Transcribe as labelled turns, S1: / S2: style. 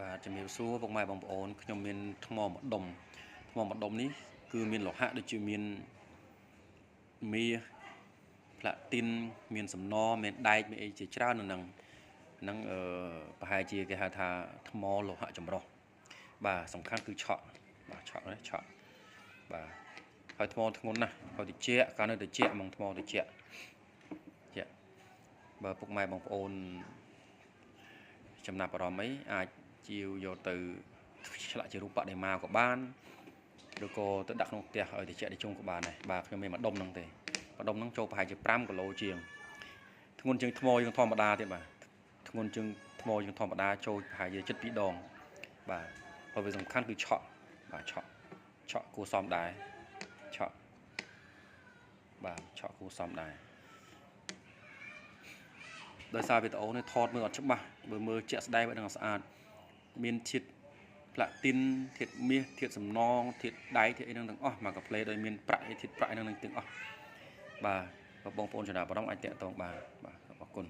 S1: បាទជំរាបសួរពុកម៉ែបងប្អូនខ្ញុំមានថ្មម្ដុំនេះគឺមានលោហៈដូចជាមានមាសផ្លាទីនមានសំណមានដែកមានអីជាច្រើននៅហ្នឹងប្រហែលជាគេហៅថាថ្មលោហៈចម្រុះបាទសំខាន់គឺឆក់បាទឆក់បាទហើយថ្មធ្ងន់ណាស់ហើយត្រជាក់កាលនៅត្រជាក់ហ្មងថ្មត្រជាក់បើពុកម៉ែបងប្អូនចំណាប់អារម្មណ៍អីអាចជាវយកទៅឆ្លាក់ជារូបបដិមាក៏បានឬក៏ទៅដាក់ក្នុងផ្ទះឲ្យត្រជាក់ទីជុំក៏បានដែរបាទខ្ញុំមានម្ដុំហ្នឹងទេម្ដុំហ្នឹងចូលប្រហែលជា5គីឡូជាងធ្ងន់ជាងថ្មយើងធម្មតាទៀតបាទធ្ងន់ជាងថ្មយើងធម្មតាចូលប្រហែលជា7-2 ដងបាទហើយវាសំខាន់គឺឆក់បាទឆក់គួរសមដែរឆក់បាទឆក់គួរសមដែរដោយសារវីដេអូនេះថតមើលអត់ច្បាស់បើមើលជាក់ស្ដែងវានឹងស្អាតមានធាតុផ្លាទីនធាតុមាសធាតុសំណងធាតុដែកធាតុអីហ្នឹងទាំងអស់មកកាផ្លេដោយមានប្រាក់ធាតុប្រាក់ហ្នឹងទាំងអស់បាទបងប្អូនចំណាប់អារម្មណ៍អាចតាក់ទងបានបាទអរគុណ